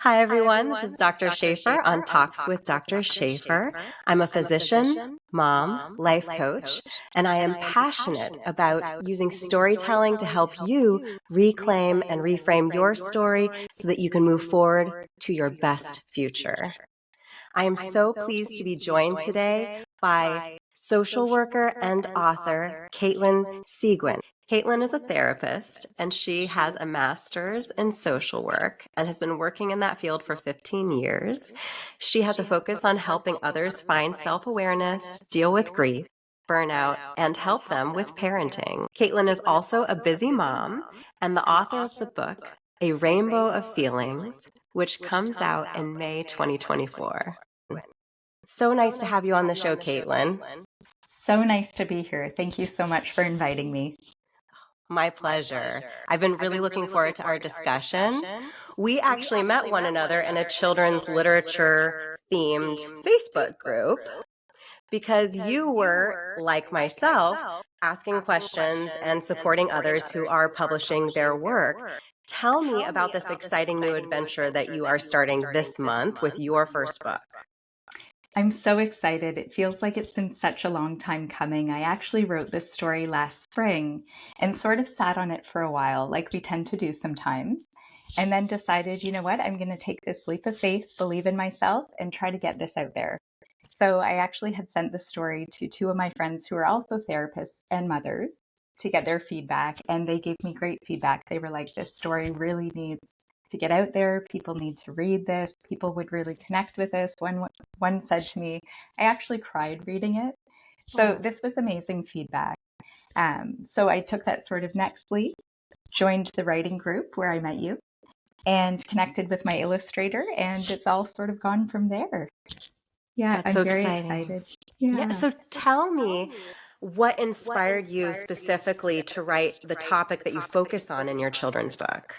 Hi, everyone. This is Dr. Shafer on Talks with Dr. Shafer. I'm a physician, mom, life coach, and I am passionate about using storytelling to help you reclaim and reframe your story so that you can move forward to your best future. I am so pleased to be joined today by social worker and author Caitlin Sigouin. Caitlin is a therapist, and she has a master's in social work and has been working in that field for 15 years. She has a focus on helping others find self-awareness, deal with grief, burnout, and help them with parenting. Caitlin is also a busy mom and the author of the book, A Rainbow of Feelings, which comes out in May 2024. So nice to have you on the show, Caitlin. So nice to be here. Thank you so much for inviting me. My pleasure. I've been really looking forward to our discussion. We actually met one another in a children's literature themed Facebook group because you were, like myself, asking questions and supporting others who are publishing their work. Tell me about this exciting new adventure that you are starting this month with your first book. I'm so excited. It feels like it's been such a long time coming. I actually wrote this story last spring and sort of sat on it for a while, like we tend to do sometimes, and then decided, you know what, I'm going to take this leap of faith, believe in myself, and try to get this out there. So I actually had sent the story to two of my friends who are also therapists and mothers to get their feedback, and they gave me great feedback. They were like, this story really needs to get out there. People need to read this. People would really connect with this. One said to me, I actually cried reading it. So this was amazing feedback. So I took that sort of next leap, joined the writing group where I met you, and connected with my illustrator, and it's all sort of gone from there. Yeah, That's so I'm very exciting. excited. Yeah, so tell me what inspired you specifically to write the topic that you focus on in your children's book?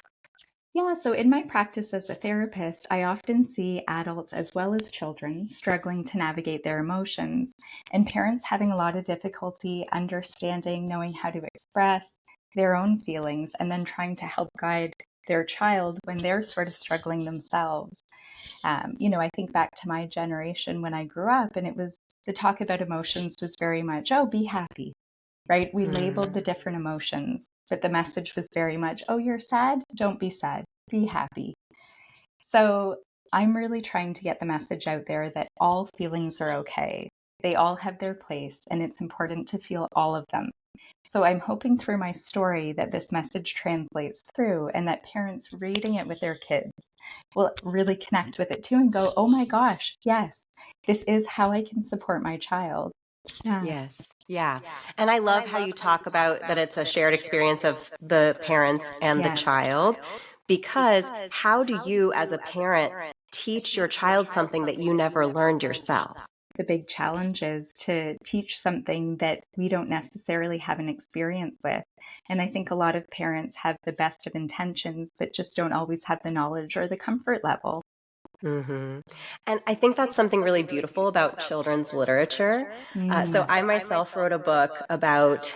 Yeah, so in my practice as a therapist, I often see adults as well as children struggling to navigate their emotions, and parents having a lot of difficulty understanding, knowing how to express their own feelings, and then trying to help guide their child when they're sort of struggling themselves. I think back to my generation when I grew up, and it was the talk about emotions was very much, oh, be happy, right? We labeled the different emotions, but the message was very much, oh, you're sad? Don't be sad. Be happy. So I'm really trying to get the message out there that all feelings are okay. They all have their place, and it's important to feel all of them. So I'm hoping through my story that this message translates through and that parents reading it with their kids will really connect with it too and go, oh my gosh, yes, this is how I can support my child. Yeah. Yes. Yeah. And I love how you talk about that it's a shared experience of the parents and the child, because how do you as a parent teach your child something that you never learned yourself? The big challenge is to teach something that we don't necessarily have an experience with. And I think a lot of parents have the best of intentions, but just don't always have the knowledge or the comfort level. And I think that's something really beautiful about children's literature. So I myself wrote a book about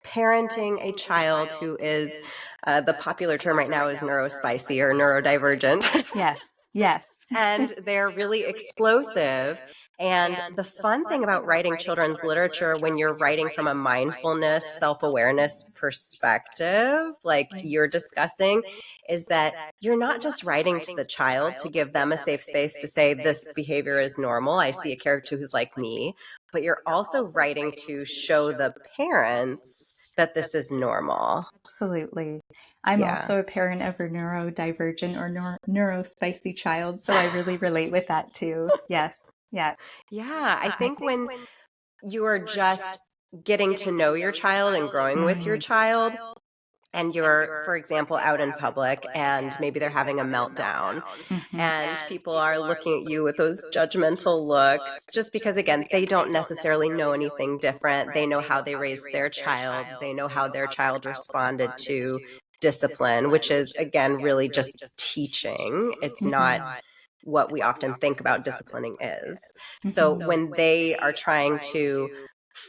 parenting a child who is, the popular term right now is neurospicy or neurodivergent. Yes, yes. And they're really explosive. And the fun thing about writing children's literature when you're writing from a mindfulness, self-awareness perspective, like you're discussing, is that you're not just writing to the child to give them a safe space to say, this behavior is normal. I see a character who's like me. But you're also writing to show the parents that this is normal. Absolutely. I'm also a parent of a neurodivergent or neurospicy child, so I really relate with that too. Yes. Yeah. Yeah. I think when you're just getting to know your child and growing with your child, and you're, for example, out in public and maybe they're having a meltdown and people are looking at you with those judgmental looks, just because, again, they don't necessarily know anything different. They know how they raised their child. They know how their child responded to discipline, which is, again, really just teaching. It's not what we often think about disciplining is. So when they are trying to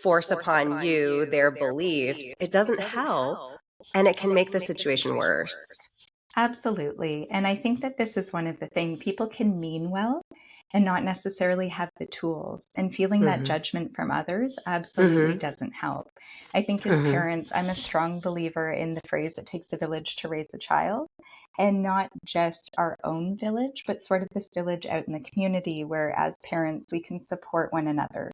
force upon you their beliefs, it doesn't help, and it can make the situation worse. Absolutely. And I think that this is one of the things people can mean well and not necessarily have the tools. And feeling that Mm-hmm. judgment from others absolutely Mm-hmm. doesn't help. I think as Mm-hmm. parents, I'm a strong believer in the phrase, it takes a village to raise a child, and not just our own village, but sort of this village out in the community where as parents, we can support one another.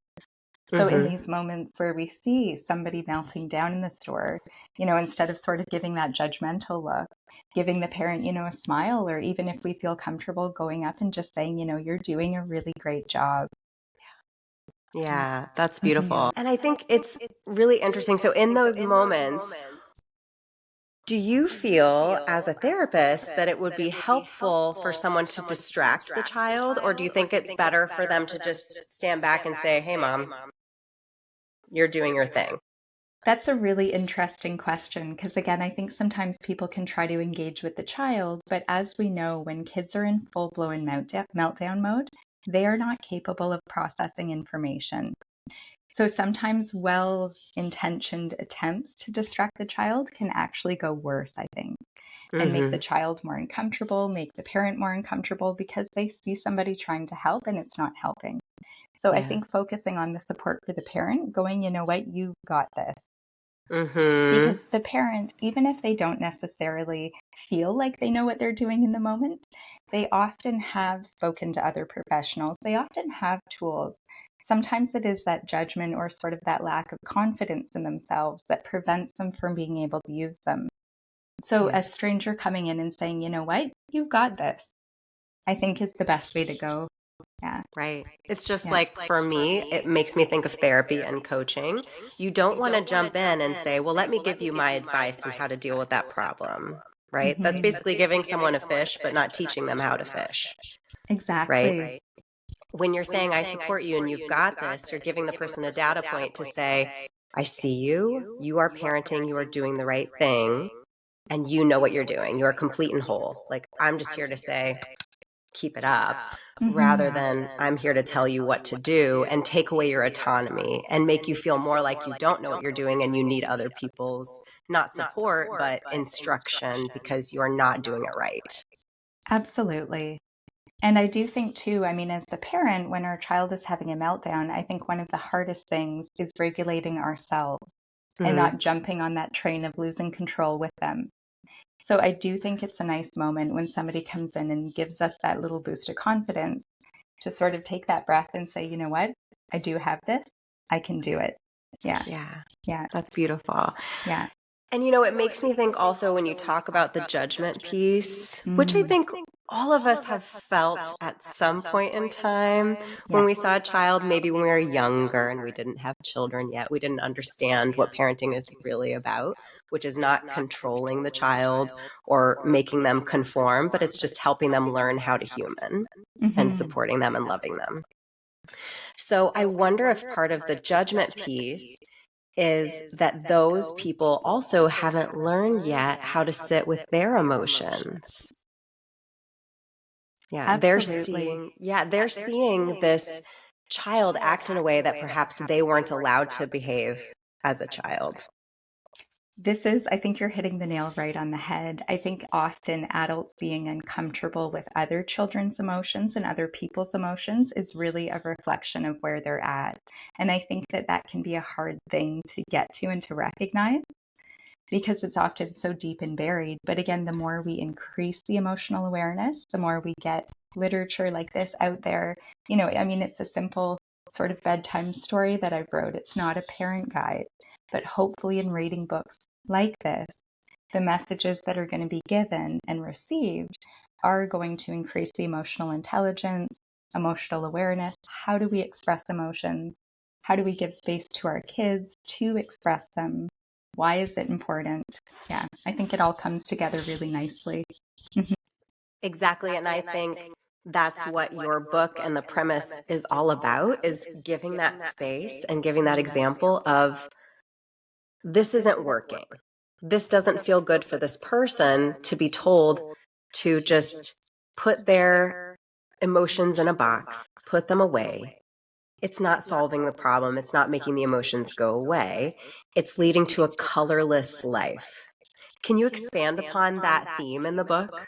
So in Mm-hmm. these moments where we see somebody melting down in the store, instead of sort of giving that judgmental look, giving the parent, a smile, or even if we feel comfortable going up and just saying, you're doing a really great job. Yeah, that's Mhm. beautiful. And I think it's really interesting. So in those moments, do you feel as a therapist that it would be helpful for someone to distract the child, or do you think it's better for them to just stand back and say, "Hey, mom, you're doing your thing"? That's a really interesting question because, again, I think sometimes people can try to engage with the child, but as we know, when kids are in full blown meltdown mode, they are not capable of processing information. So sometimes well intentioned attempts to distract the child can actually go worse, I think, and make the Mm-hmm. child more uncomfortable, make the parent more uncomfortable because they see somebody trying to help and it's not helping. So I Yeah. think focusing on the support for the parent, going, you know what, you got this. Mm-hmm. Because the parent, even if they don't necessarily feel like they know what they're doing in the moment, they often have spoken to other professionals. They often have tools. Sometimes it is that judgment or sort of that lack of confidence in themselves that prevents them from being able to use them. So a Yes. stranger coming in and saying, you know what, you got this, I think is the best way to go. Yeah. Right. It's just Yeah. like for me, it makes me think of therapy and coaching. You don't want to jump in and say, well, let me give you my advice on how to deal with that problem. Right. That's Mhm. basically giving someone a fish, but not teaching them how to fish. Right. Exactly. When you're saying, I support you and you've got this, you're giving the person a data point to say, I see you, you are parenting, you are doing the right thing, and you know what you're doing. You are complete and whole. Like, I'm just here to say, keep it up, rather Mhm. than I'm here to tell you what to do and take away your autonomy and make you feel more like you don't know what you're doing and you need other people's not support, but instruction because you're not doing it right. Absolutely. And I do think too, I mean, as a parent, when our child is having a meltdown, I think one of the hardest things is regulating ourselves and Mm-hmm. not jumping on that train of losing control with them. So I do think it's a nice moment when somebody comes in and gives us that little boost of confidence to sort of take that breath and say, you know what, I do have this, I can do it. Yeah, Yeah, yeah, that's beautiful. yeah. And it makes me think also when you talk about the judgment piece, which I Mm, think all of us have felt at some point in time when yeah, we saw a child, maybe when we were younger and we didn't have children yet, we didn't understand what parenting is really about, which is not controlling the child or making them conform, but it's just helping them learn how to human and hmm, supporting them and loving them. So I wonder if part of the judgment piece is that those people also haven't learned yet how to sit with their emotions. Yeah, absolutely. they're seeing this child act in a way that perhaps they weren't allowed to behave as a child. This is, I think you're hitting the nail right on the head. I think often adults being uncomfortable with other children's emotions and other people's emotions is really a reflection of where they're at. And I think that that can be a hard thing to get to and to recognize because it's often so deep and buried. But again, the more we increase the emotional awareness, the more we get literature like this out there. I mean, it's a simple sort of bedtime story that I've wrote. It's not a parent guide, but hopefully in reading books like this, the messages that are going to be given and received are going to increase the emotional intelligence, emotional awareness. How do we express emotions? How do we give space to our kids to express them? Why is it important? Yeah, I think it all comes together really nicely. Exactly, and I think that's what your book and the premise is all about, is giving that space and giving that example of this isn't working. This doesn't feel good for this person to be told to just put their emotions in a box, put them away. It's not solving the problem. It's not making the emotions go away. It's leading to a colorless life. Can you expand upon that theme in the book?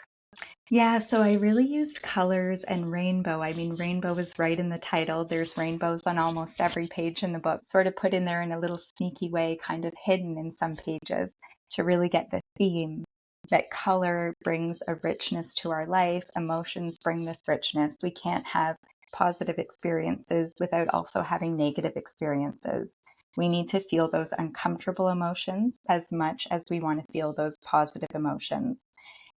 Yeah, so I really used colors and rainbow. I mean, rainbow is right in the title. There's rainbows on almost every page in the book, sort of put in there in a little sneaky way, kind of hidden in some pages to really get the theme that color brings a richness to our life. Emotions bring this richness. We can't have positive experiences without also having negative experiences. We need to feel those uncomfortable emotions as much as we want to feel those positive emotions.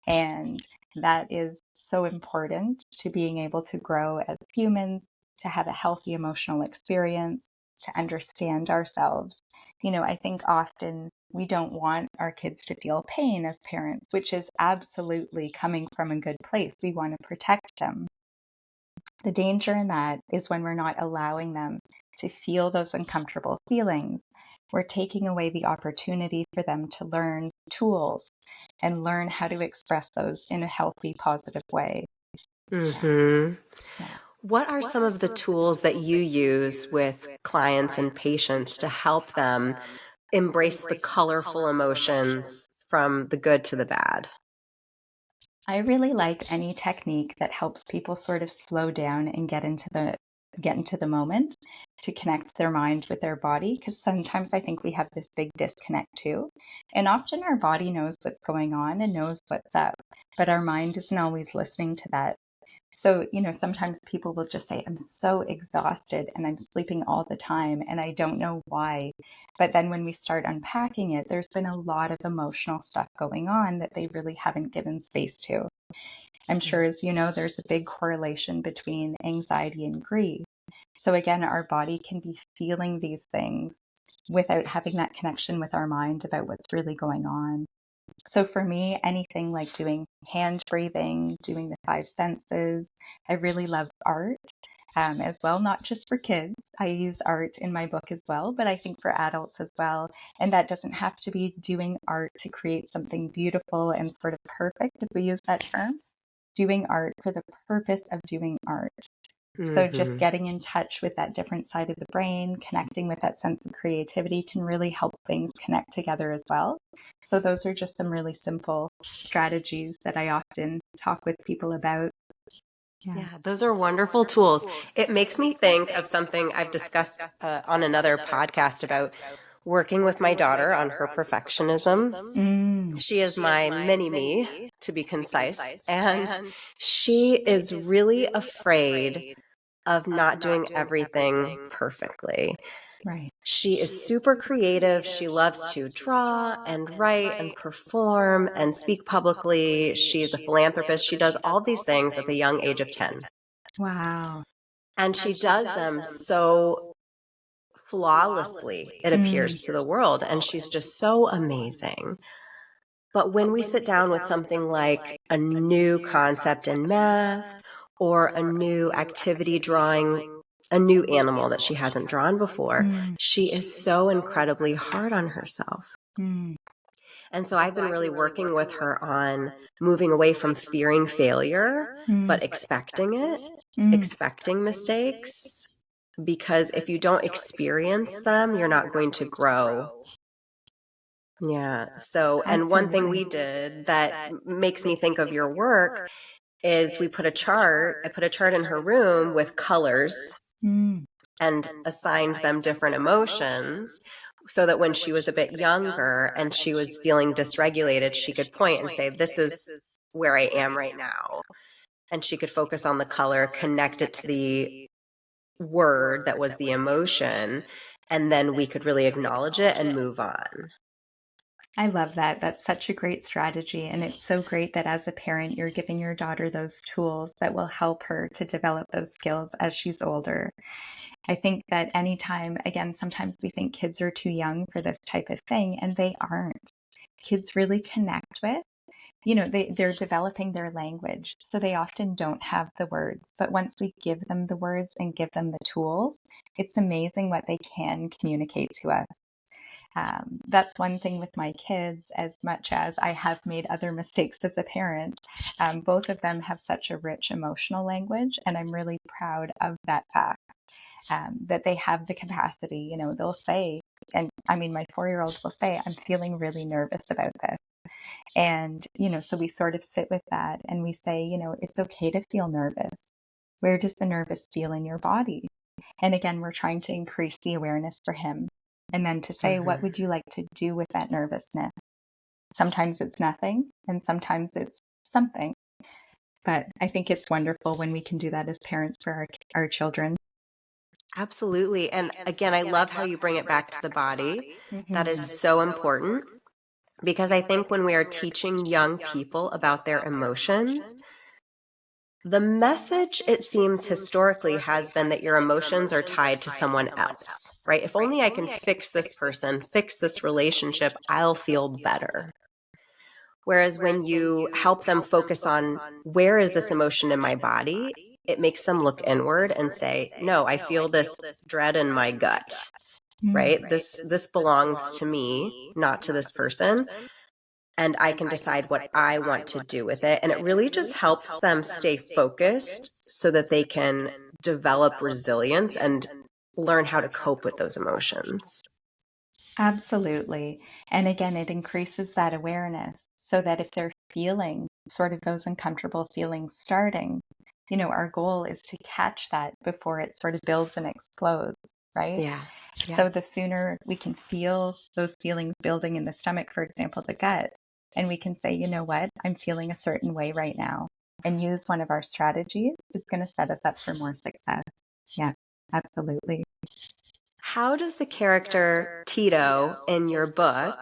And that is so important to being able to grow as humans, to have a healthy emotional experience, to understand ourselves. I think often we don't want our kids to feel pain as parents, which is absolutely coming from a good place. We want to protect them. The danger in that is when we're not allowing them to feel those uncomfortable feelings. We're taking away the opportunity for them to learn tools and learn how to express those in a healthy, positive way. Mm-hmm. Yeah. What are some of the tools that you use with clients and patients to help them embrace the colorful emotions from the good to the bad? I really like any technique that helps people sort of slow down and get into the moment to connect their mind with their body, because sometimes I think we have this big disconnect too. And often our body knows what's going on and knows what's up, but our mind isn't always listening to that. So, sometimes people will just say, I'm so exhausted and I'm sleeping all the time and I don't know why. But then when we start unpacking it, there's been a lot of emotional stuff going on that they really haven't given space to. I'm sure, as you know, there's a big correlation between anxiety and grief. So again, our body can be feeling these things without having that connection with our mind about what's really going on. So for me, anything like doing hand breathing, doing the five senses, I really love art as well, not just for kids. I use art in my book as well, but I think for adults as well. And that doesn't have to be doing art to create something beautiful and sort of perfect, if we use that term. Doing art for the purpose of doing art. So just Mm-hmm. getting in touch with that different side of the brain, connecting with that sense of creativity can really help things connect together as well. So those are just some really simple strategies that I often talk with people about. Yeah, those are wonderful tools. It makes me think of something I've discussed on another podcast about working with my daughter on her perfectionism. Mm, She is my mini me, to be concise, and she is really afraid of not doing everything perfectly. right. She is super creative. She loves to draw and write and perform and speak publicly. She is a philanthropist. She does all these things at the young age of 10. Wow. And she does them so flawlessly, it appears to the world. And she's just so amazing. But when we sit down with something like a new concept in math or a new activity drawing a new animal that she hasn't drawn before, Mm, she is so incredibly hard on herself. mm, And so I've been really working with her on moving away from fearing failure, mm, but expecting it, mm. expecting mistakes, because if you don't experience them, you're not going to grow. Yeah. So, and one thing we did that makes me think of your work is we put a chart, I put a chart in her room with colors Mm, and assigned them different emotions so that when she was a bit younger and she was feeling dysregulated, she could point and say, this is where I am right now. And she could focus on the color, connect it to the word that was the emotion, and then we could really acknowledge it and move on. I love that. That's such a great strategy. And it's so great that as a parent, you're giving your daughter those tools that will help her to develop those skills as she's older. I think that anytime, again, sometimes we think kids are too young for this type of thing, and they aren't. Kids really connect with, they're developing their language, so they often don't have the words. But once we give them the words and give them the tools, it's amazing what they can communicate to us. That's one thing with my kids, as much as I have made other mistakes as a parent. Both of them have such a rich emotional language, and I'm really proud of that fact. That they have the capacity, they'll say, and I mean, my 4-year-old will say, I'm feeling really nervous about this. And, so we sort of sit with that and we say, it's okay to feel nervous. Where does the nervous feel in your body? And again, we're trying to increase the awareness for him. And then to say, what would you like to do with that nervousness? Sometimes it's nothing, and sometimes it's something. But I think it's wonderful when we can do that as parents for our children. Absolutely. And again, I love how you bring it back to the body. That is so important, because I think when we are teaching young people about their emotions, the message, it seems historically, has been that your emotions are tied to someone else, right? If only I can fix this person, fix this relationship, I'll feel better. Whereas when you help them focus on where is this emotion in my body, it makes them look inward and say, no, I feel this dread in my gut, right? This belongs to me, not to this person. And I can decide what I want to do with it. And it really just helps them stay focused so that they can develop resilience and learn how to cope with those emotions. Absolutely. And again, it increases that awareness so that if they're feeling sort of those uncomfortable feelings starting, our goal is to catch that before it sort of builds and explodes, right? Yeah. So the sooner we can feel those feelings building in the stomach, for example, the gut, and we can say, you know what, I'm feeling a certain way right now, and use one of our strategies, it's going to set us up for more success. Yeah, absolutely. How does the character Tito in your book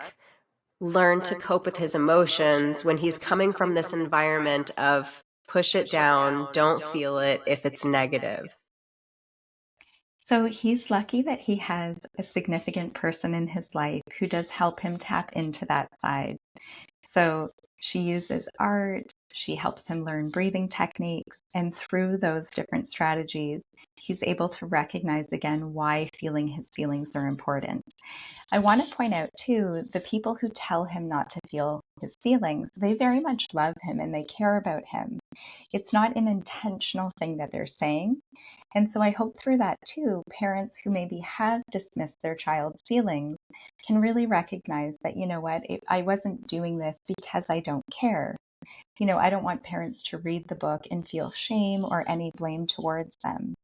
learn to cope with his emotions when he's coming from this environment of push it down, don't feel it if it's negative? So he's lucky that he has a significant person in his life who does help him tap into that side. So she uses art, she helps him learn breathing techniques, and through those different strategies, he's able to recognize again why feeling his feelings are important. I want to point out too, the people who tell him not to feel his feelings, they very much love him and they care about him. It's not an intentional thing that they're saying. And so I hope through that too, parents who maybe have dismissed their child's feelings can really recognize that, you know what, I wasn't doing this because I don't care. I don't want parents to read the book and feel shame or any blame towards them.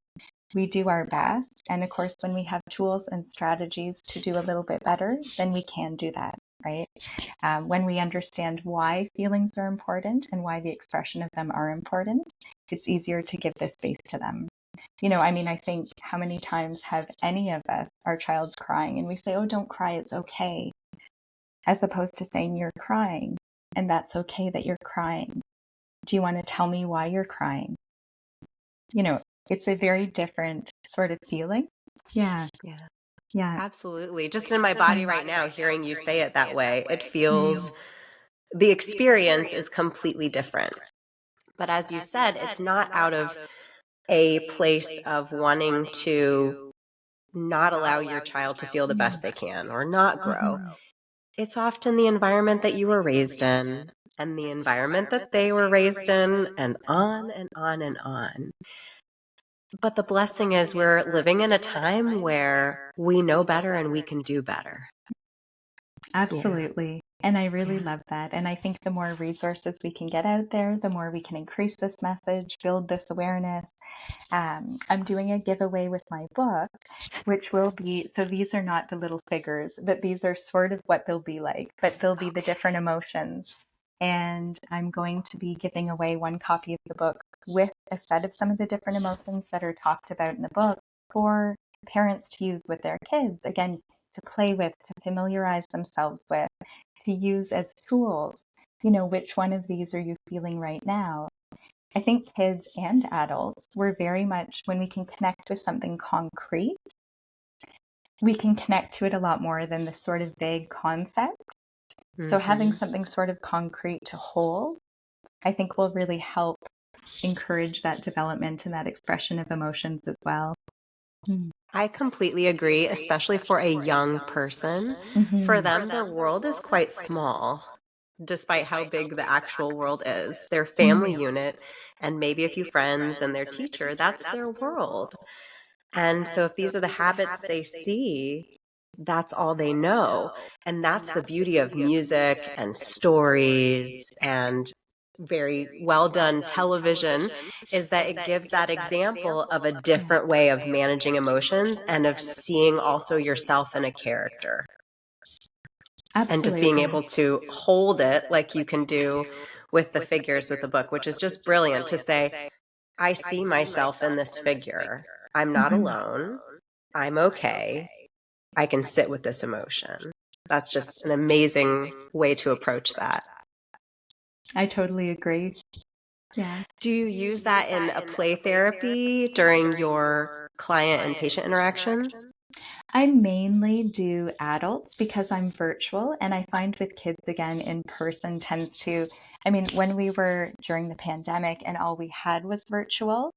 We do our best. And of course, when we have tools and strategies to do a little bit better, then we can do that, right? When we understand why feelings are important and why the expression of them are important, it's easier to give this space to them. I think how many times have any of us, our child's crying, and we say, oh, don't cry, it's okay, as opposed to saying you're crying, and that's okay that you're crying. Do you want to tell me why you're crying? It's a very different sort of feeling. Yeah. Yeah. Yeah. Absolutely. Just in my body right now, hearing you say it that way, it feels the experience is completely different. But as you said, it's not out of a place of wanting to not allow your child to feel the best they can or not grow. It's often the environment that you were raised in and the environment that they were raised in, and on and on and on. But the blessing is we're living in a time where we know better and we can do better. Absolutely. And I really love that. And I think the more resources we can get out there, the more we can increase this message, build this awareness. I'm doing a giveaway with my book, which will be, so these are not the little figures, but these are sort of what they'll be like, but they'll be the different emotions. And I'm going to be giving away one copy of the book with a set of some of the different emotions that are talked about in the book for parents to use with their kids. Again, to play with, to familiarize themselves with, to use as tools. Which one of these are you feeling right now? I think kids and adults, we're very much, when we can connect with something concrete, we can connect to it a lot more than the sort of vague concept. So having something sort of concrete to hold, I think will really help encourage that development and that expression of emotions as well. I completely agree, especially for a young person. For them, their world is quite small, despite how big the actual world is. Their family unit and maybe a few friends and their teacher, that's their world. And so if these are the habits they see, that's all they know. And that's the beauty of music and stories and very well done television, is that it gives that example of a different way of managing emotions and of seeing also yourself in a character. Absolutely. And just being able to hold it like you can do with the figures with the book, which is just brilliant to say, I see myself in this figure. I'm not alone. I'm okay. I can sit with this emotion. That's just an amazing way to approach that. I totally agree. Yeah. Do you use that in a play therapy during your client and patient interactions? I mainly do adults because I'm virtual, and I find with kids, again, in person tends to, I mean, when we were during the pandemic and all we had was virtual,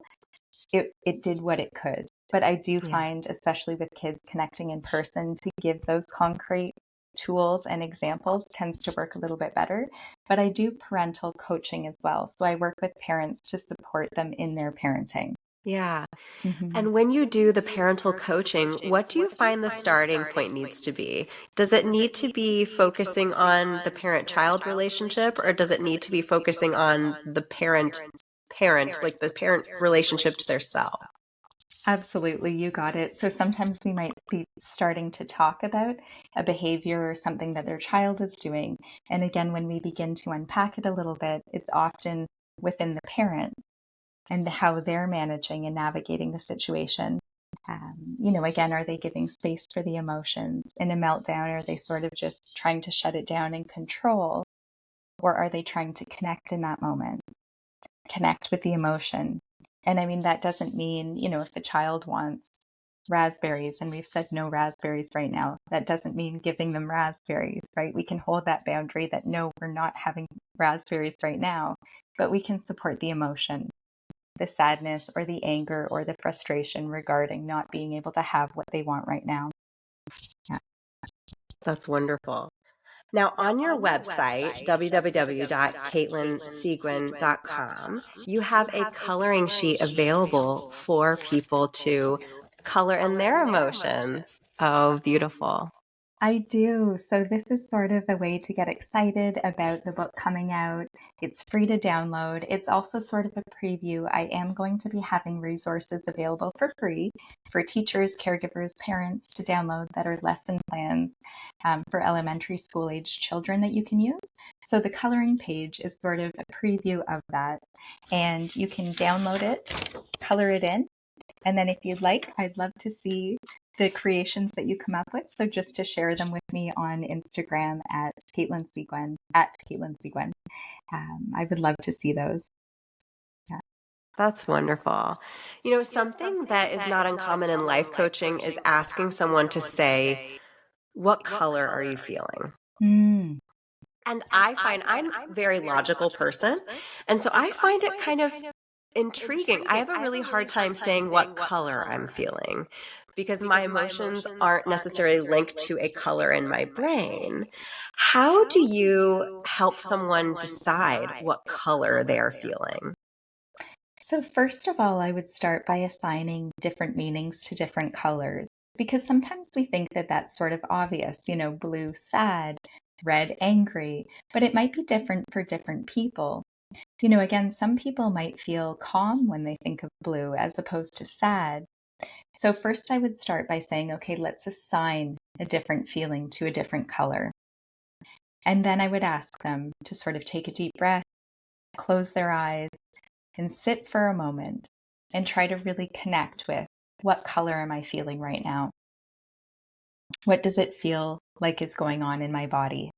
it did what it could. But I do find, especially with kids, connecting in person to give those concrete tools and examples tends to work a little bit better. But I do parental coaching as well. So I work with parents to support them in their parenting. Yeah. Mm-hmm. And when you do the parental coaching, what do you find the starting point needs to be? Does it need to be focusing on the parent-child relationship, or does it need to be focusing on the parent, like the parent relationship to their self? Absolutely, you got it. So sometimes we might be starting to talk about a behavior or something that their child is doing. And again, when we begin to unpack it a little bit, it's often within the parent and how they're managing and navigating the situation. Again, are they giving space for the emotions? In a meltdown, are they sort of just trying to shut it down and control? Or are they trying to connect in that moment, connect with the emotion? And I mean, that doesn't mean, if the child wants raspberries and we've said no raspberries right now, that doesn't mean giving them raspberries, right? We can hold that boundary that no, we're not having raspberries right now, but we can support the emotion, the sadness or the anger or the frustration regarding not being able to have what they want right now. Yeah. That's wonderful. Now, on your website, www.caitlinseguin.com, you have a coloring sheet available for people to color in their emotions. Oh, beautiful. I do. So this is sort of a way to get excited about the book coming out. It's free to download. It's also sort of a preview. I am going to be having resources available for free for teachers, caregivers, parents to download that are lesson plans for elementary school age children that you can use. So the coloring page is sort of a preview of that. And you can download it, color it in, and then if you'd like, I'd love to see the creations that you come up with. So just to share them with me on Instagram at Caitlin Sigouin, I would love to see those. Yeah. That's wonderful. Something that is not uncommon in life coaching is asking someone to say, what color are you feeling? Mm. And I find I'm a very logical person. And so I find it kind of intriguing. I have a really hard time saying what color I'm feeling because my emotions aren't necessarily linked to a color in my brain. How do you help someone decide what color they're feeling? So first of all, I would start by assigning different meanings to different colors because sometimes we think that that's sort of obvious, blue sad, red angry, but it might be different for different people. Again, some people might feel calm when they think of blue as opposed to sad. So first I would start by saying, okay, let's assign a different feeling to a different color. And then I would ask them to sort of take a deep breath, close their eyes, and sit for a moment and try to really connect with what color am I feeling right now? What does it feel like is going on in my body?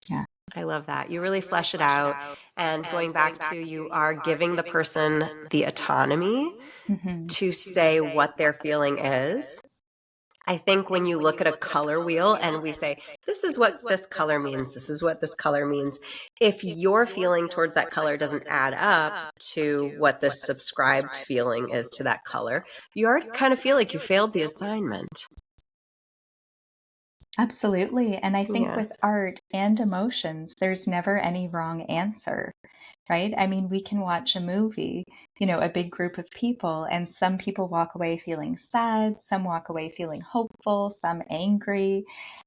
Yeah. I love that. You really flesh it out. And going back to, you are giving the person the autonomy Mm-hmm. to say what their feeling is. I think when you look at a color wheel and we say, this is what this color means, this is what this color means, if your feeling towards that color doesn't add up to what the subscribed feeling is to that color, you already kind of feel like you failed the assignment. Absolutely. And I think Yeah. with art and emotions, there's never any wrong answer. right? I mean, we can watch a movie, a big group of people, and some people walk away feeling sad, some walk away feeling hopeful, some angry,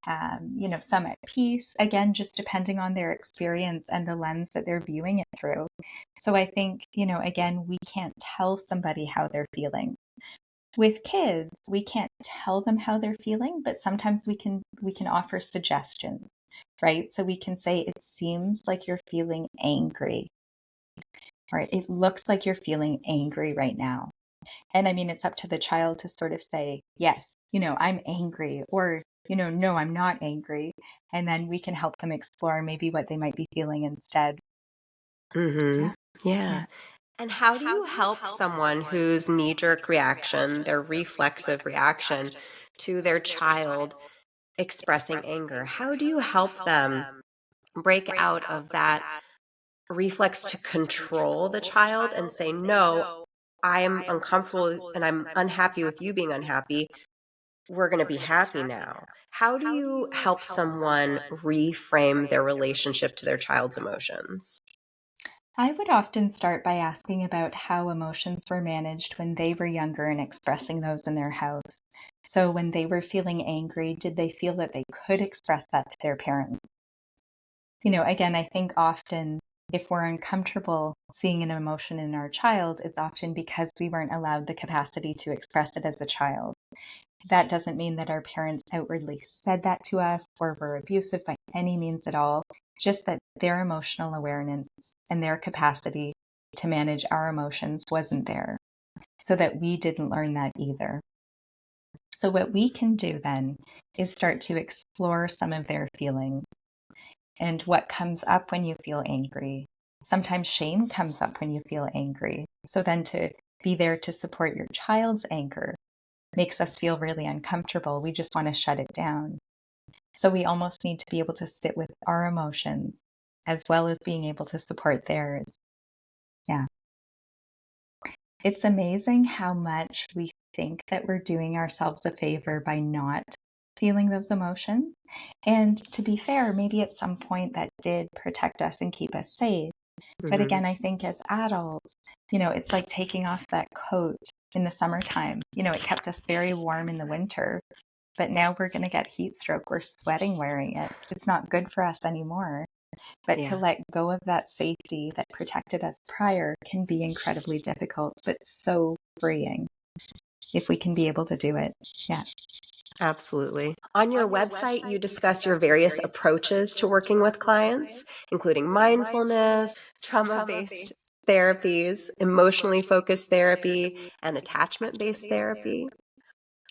some at peace, again, just depending on their experience and the lens that they're viewing it through. So I think, again, we can't tell somebody how they're feeling. With kids, we can't tell them how they're feeling, but sometimes we can offer suggestions, right? So we can say, it seems like you're feeling angry. Right? It looks like you're feeling angry right now. And I mean, it's up to the child to sort of say, yes, I'm angry, or, no, I'm not angry. And then we can help them explore maybe what they might be feeling instead. Mm-hmm. Yeah. Yeah. And how do you help someone whose knee-jerk reaction, their reflexive reaction to their child expressing anger? How do you help them break out of that reflex to control the child and say, no, I'm uncomfortable and I'm unhappy with you being unhappy. We're going to be happy now. How do you help someone reframe their relationship to their child's emotions? I would often start by asking about how emotions were managed when they were younger and expressing those in their house. So when they were feeling angry, did they feel that they could express that to their parents? Again, I think often if we're uncomfortable seeing an emotion in our child, it's often because we weren't allowed the capacity to express it as a child. That doesn't mean that our parents outwardly said that to us or were abusive by any means at all, just that their emotional awareness and their capacity to manage our emotions wasn't there, so that we didn't learn that either. So, what we can do then is start to explore some of their feelings and what comes up when you feel angry. Sometimes shame comes up when you feel angry. So, then to be there to support your child's anger makes us feel really uncomfortable. We just want to shut it down. So we almost need to be able to sit with our emotions as well as being able to support theirs. Yeah. It's amazing how much we think that we're doing ourselves a favor by not feeling those emotions. And to be fair, maybe at some point that did protect us and keep us safe. But Mm-hmm. again, I think as adults, it's like taking off that coat in the summertime. It kept us very warm in the winter, but now we're going to get heat stroke. We're sweating wearing it. It's not good for us anymore. But to Yeah. let go of that safety that protected us prior can be incredibly difficult, but so freeing if we can be able to do it. Yeah. Absolutely. On your website, you discuss your various approaches to working with clients, including mindfulness, trauma-based therapies, emotionally focused therapy, and attachment-based therapy.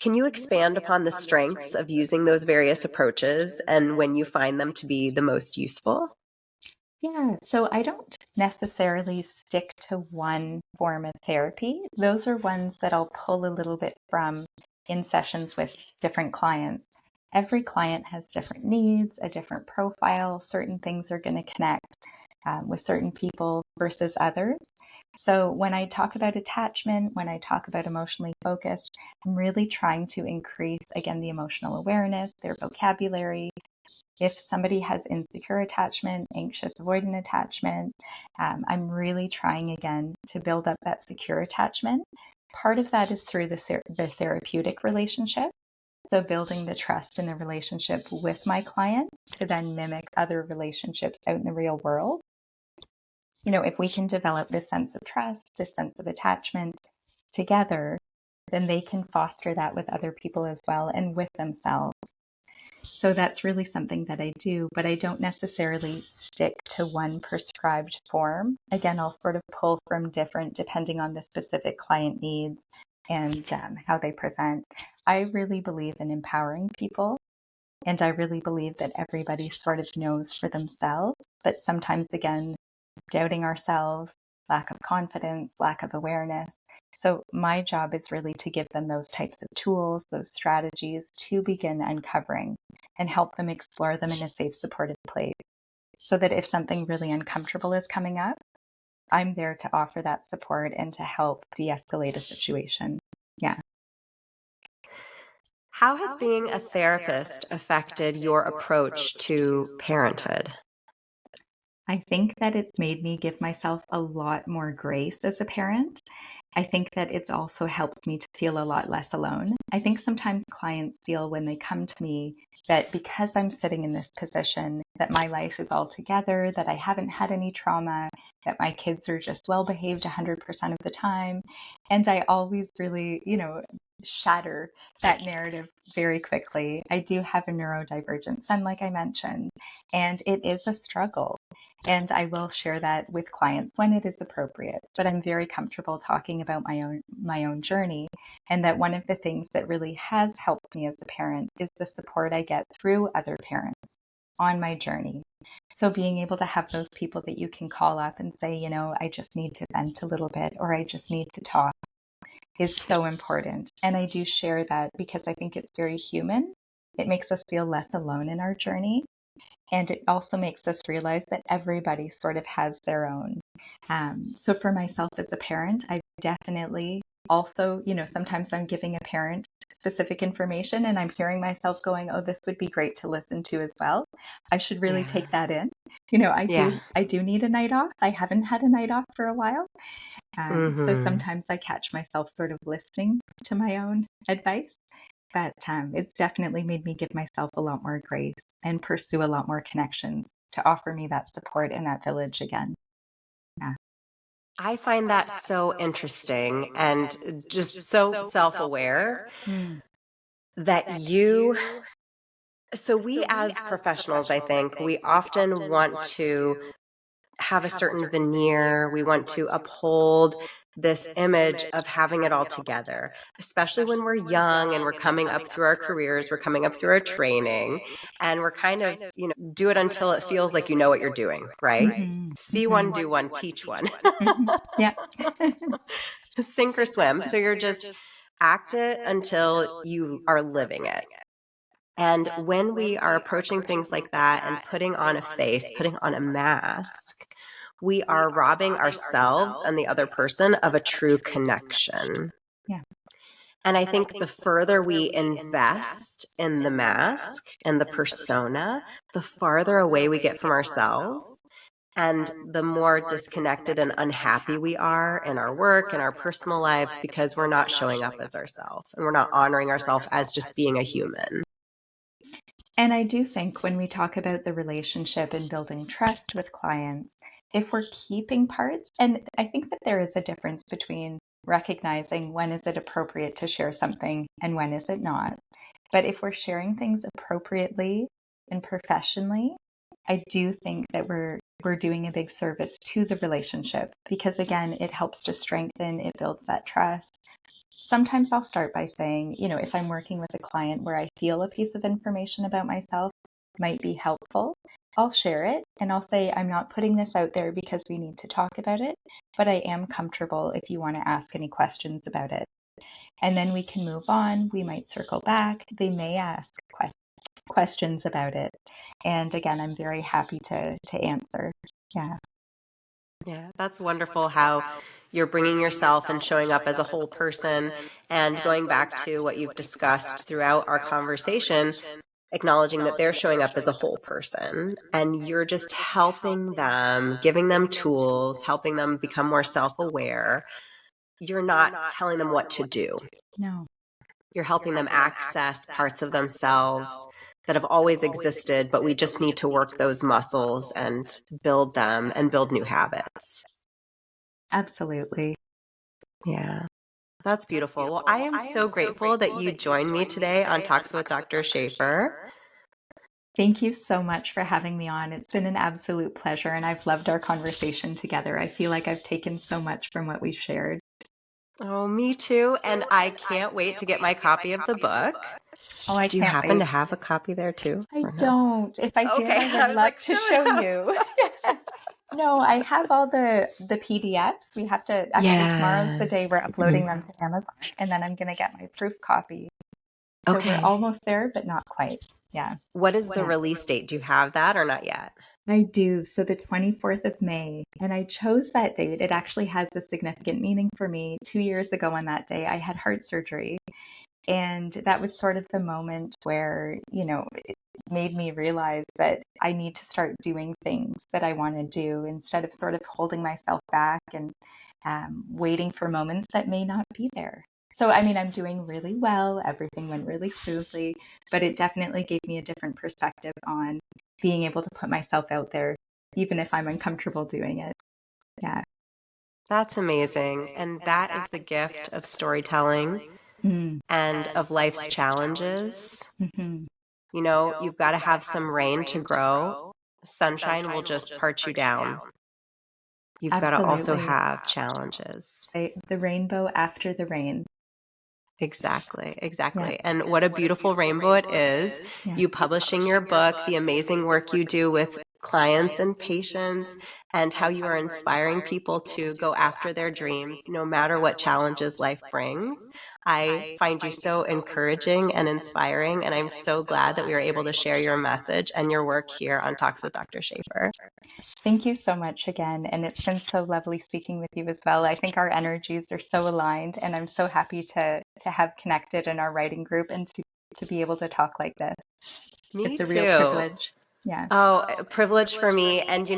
Can you expand upon the strengths of using those various approaches and when you find them to be the most useful? Yeah, so I don't necessarily stick to one form of therapy. Those are ones that I'll pull a little bit from in sessions with different clients. Every client has different needs, a different profile. Certain things are going to connect with certain people versus others. So when I talk about attachment, when I talk about emotionally focused, I'm really trying to increase, again, the emotional awareness, their vocabulary, if somebody has insecure attachment, anxious avoidant attachment, I'm really trying again to build up that secure attachment. Part of that is through the therapeutic relationship. So building the trust in the relationship with my client to then mimic other relationships out in the real world. If we can develop this sense of trust, this sense of attachment together, then they can foster that with other people as well and with themselves. So that's really something that I do, but I don't necessarily stick to one prescribed form. Again, I'll sort of pull from different depending on the specific client needs and how they present. I really believe in empowering people, and I really believe that everybody sort of knows for themselves, but sometimes, again, doubting ourselves, lack of confidence, lack of awareness. So, my job is really to give them those types of tools, those strategies to begin uncovering and help them explore them in a safe, supported place. So that if something really uncomfortable is coming up, I'm there to offer that support and to help de escalate a situation. Yeah. How has being a therapist affected your approach to parenthood? I think that it's made me give myself a lot more grace as a parent. I think that it's also helped me to feel a lot less alone. I think sometimes clients feel when they come to me that because I'm sitting in this position, that my life is all together, that I haven't had any trauma, that my kids are just well behaved 100% of the time. And I always really, shatter that narrative very quickly. I do have a neurodivergent son, like I mentioned, and it is a struggle. And I will share that with clients when it is appropriate. But I'm very comfortable talking about my own journey. And that one of the things that really has helped me as a parent is the support I get through other parents on my journey. So being able to have those people that you can call up and say, I just need to vent a little bit, or I just need to talk, is so important. And I do share that because I think it's very human. It makes us feel less alone in our journey. And it also makes us realize that everybody sort of has their own. So for myself as a parent, I've definitely also, sometimes I'm giving a parent specific information and I'm hearing myself going, oh, this would be great to listen to as well. I should really take that in. I do need a night off. I haven't had a night off for a while. So sometimes I catch myself sort of listening to my own advice. But it's definitely made me give myself a lot more grace and pursue a lot more connections to offer me that support in that village again. Yeah. I find that so interesting and just so self-aware Mm. that we as professionals, I think, we often want to have a certain veneer. We want to uphold this image of having it all together, especially when we're young and we're coming up through our careers, we're coming up through our training, and we're kind of, do it until it feels like you know what you're doing, right? Mm-hmm. See one, do one, teach one. Mm-hmm. Yeah. Sink or swim. So you're just act it until you are living it. And when we are approaching things like that and putting on a face, putting on a mask, we are robbing ourselves and the other person of a true connection. Yeah. And I think the further we invest in the mask and the persona, the farther away we get from ourselves. And the more disconnected and unhappy we are in our work and our personal lives because we're not showing up as ourselves and we're not honoring ourselves as just being a human. And I do think when we talk about the relationship and building trust with clients, if we're keeping parts, and I think that there is a difference between recognizing when is it appropriate to share something and when is it not. But if we're sharing things appropriately and professionally, I do think that we're doing a big service to the relationship because again, it helps to strengthen, it builds that trust. Sometimes I'll start by saying, if I'm working with a client where I feel a piece of information about myself might be helpful, I'll share it and I'll say, I'm not putting this out there because we need to talk about it, but I am comfortable if you want to ask any questions about it. And then we can move on. We might circle back. They may ask questions about it. And again, I'm very happy to answer. Yeah. Yeah, that's wonderful how you're bringing yourself and showing up as a whole person. And going back to what you've discussed throughout our conversation, acknowledging that they're showing up as a whole person and you're just helping them, giving them tools, helping them become more self-aware. You're not telling them what to do. No. You're helping them access parts of themselves that have always existed, but we just need to work those muscles and build them and build new habits. Absolutely. Yeah. That's beautiful. Well, I am so grateful that you joined me today on Talks with Dr. Shafer. Thank you so much for having me on. It's been an absolute pleasure, and I've loved our conversation together. I feel like I've taken so much from what we've shared. Oh, me too. And I can't wait to get my copy of the book. Oh, I Do you can't happen wait. to have a copy there too? I don't. If I did, Okay, I I would was love like, to shut show up. you. No, I have all the PDFs. We have to, actually, tomorrow's the day we're uploading them to Amazon, and then I'm going to get my proof copy. So we're almost there, but not quite. Yeah. What is the release date? Do you have that or not yet? I do. So the 24th of May. And I chose that date. It actually has a significant meaning for me. 2 years ago on that day, I had heart surgery. And that was sort of the moment where, made me realize that I need to start doing things that I want to do instead of sort of holding myself back and waiting for moments that may not be there. So, I mean, I'm doing really well. Everything went really smoothly, but it definitely gave me a different perspective on being able to put myself out there, even if I'm uncomfortable doing it. Yeah. That's amazing. And that is the gift of storytelling Mm. and of life's challenges. Hmm. You've got to have some rain to grow. Sunshine will just part you down. You've got to also Absolutely. have challenges. The rainbow after the rain. Exactly, exactly. Yeah. And what a beautiful rainbow it is. Yeah. You publishing your book, the amazing work you do with clients and patients, and how you are inspiring people to go after their dreams, no matter what challenges life brings. I find you so encouraging and inspiring, and I'm so glad that we were able to share your message and your work here on Talks with Dr. Shafer. Thank you so much again. And it's been so lovely speaking with you as well. I think our energies are so aligned, and I'm so happy to have connected in our writing group and to be able to talk like this. Me It's a real too. privilege. Yeah. Oh, a privilege for me. And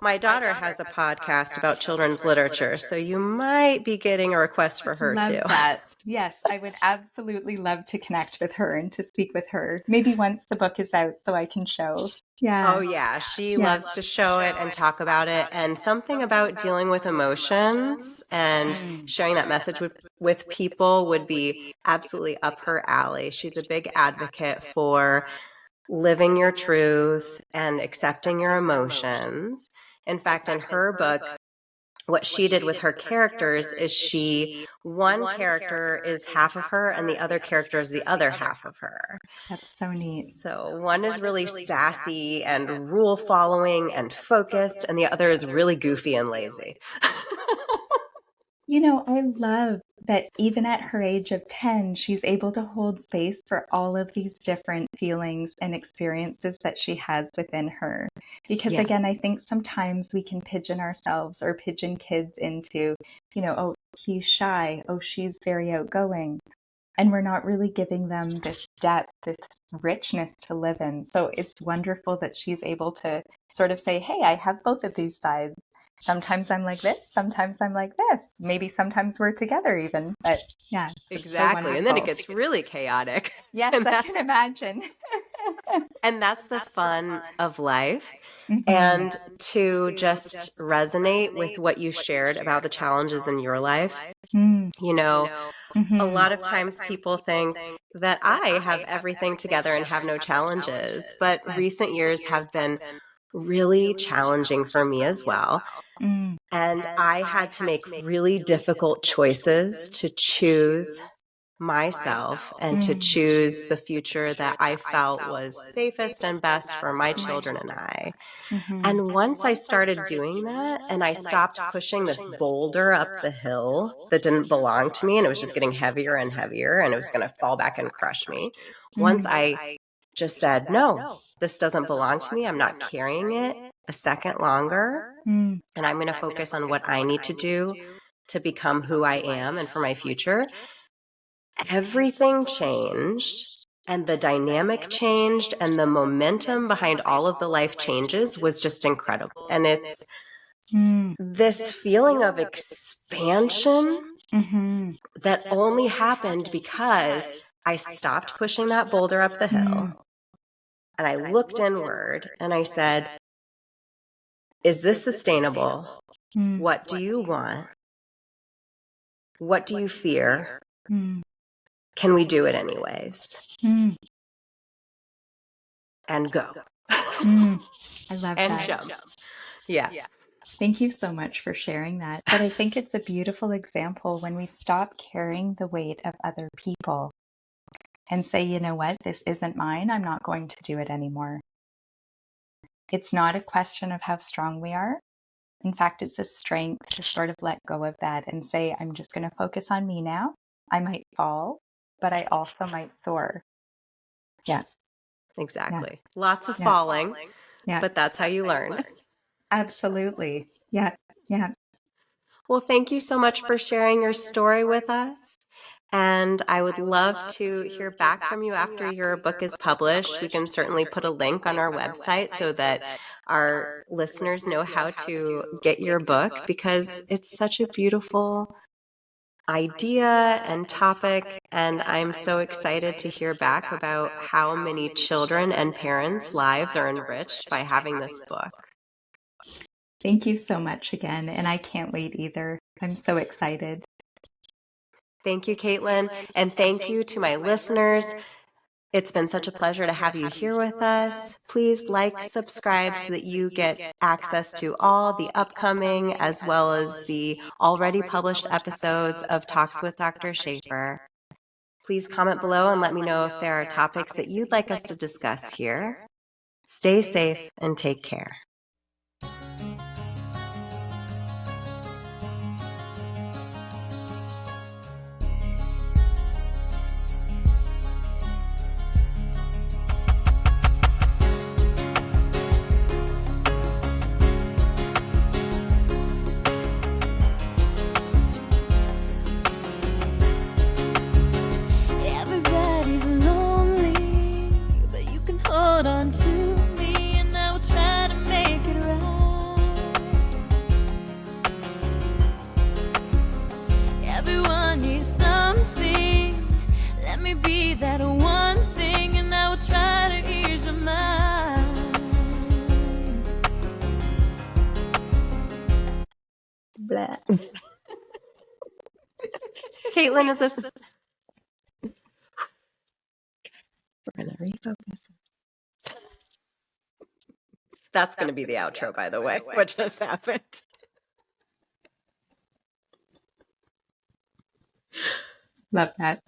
my daughter has a podcast about children's literature, so you might be getting a request for her Love too. that. Yes, I would absolutely love to connect with her and to speak with her. Maybe once the book is out so I can show. Yeah. Oh, yeah. She Yeah. loves to show it and talk about it. And something about dealing with emotions and sharing that message with people would be absolutely up her alley. She's a big advocate for living your truth and accepting your emotions. In fact, in her book, what she did with her characters is one character is half of her and the other character is the other half of her. That's so neat. So one is really sassy and rule following and focused, and the other is really goofy and lazy. I love that even at her age of 10, she's able to hold space for all of these different feelings and experiences that she has within her. Because Yeah. again, I think sometimes we can pigeon ourselves or pigeon kids into, oh, he's shy. Oh, she's very outgoing. And we're not really giving them this depth, this richness to live in. So it's wonderful that she's able to sort of say, hey, I have both of these sides. Sometimes I'm like this, sometimes I'm like this. Maybe sometimes we're together even. But yeah, exactly. So and then it gets really chaotic. Yes, I can imagine. And that's the fun of life. Mm-hmm. And to just resonate with what you shared about the challenges in your life. A lot of times people think that I have everything together and have no challenges, but recent years have been really challenging for me as well. And I had to make really difficult choices to choose myself and to choose the future that I felt was safest and best for my children and I. And once I started doing that and I stopped pushing this boulder up the hill that didn't belong to me and it was just getting heavier and heavier and it was going to fall back and crush me, once I just said, no, this doesn't belong to me. I'm not carrying it a second longer. And I'm going to focus on what I need to do to become who I am and for my future. Everything changed. And the dynamic changed and the momentum behind all of the life changes was just incredible. And it's this feeling of expansion that only happened because I stopped pushing that boulder up the hill and I looked inward and I said, is this sustainable? What do you want? What do you fear? Can we do it anyways? And go. I love and that. Jump. Yeah. Thank you so much for sharing that. But I think it's a beautiful example when we stop carrying the weight of other people and say, you know what, this isn't mine. I'm not going to do it anymore. It's not a question of how strong we are. In fact, it's a strength to sort of let go of that and say, I'm just going to focus on me now. I might fall, but I also might soar. Yeah. Exactly. Yeah. Lots of falling, but that's how you learn. Absolutely. Yeah. Yeah. Well, thank you so much for sharing your story with us. And I would love to hear back from you after your book is published. We can certainly put a link on our website so that our listeners know how to get your book, because it's such a beautiful idea and topic. And I'm so excited to hear back about how many children and parents' lives are enriched by having this book. Thank you so much again. And I can't wait either. I'm so excited. Thank you, Caitlin. And thank you to my listeners. It's been such a pleasure to have you here with us. Please like, subscribe so that you get access to all the upcoming as well as the already published episodes of Talks with Dr. Shafer. Please comment below and let me know if there are topics that you'd like us to discuss here. Stay safe and take care. Everybody's lonely, but you can hold on to me, and I will try to make it right. Everyone needs something. Let me be that one thing, and I will try to ease your mind. Blah. Caitlin is a... We're going to refocus. That's going to be the outro, by the way. What just happened? Love that.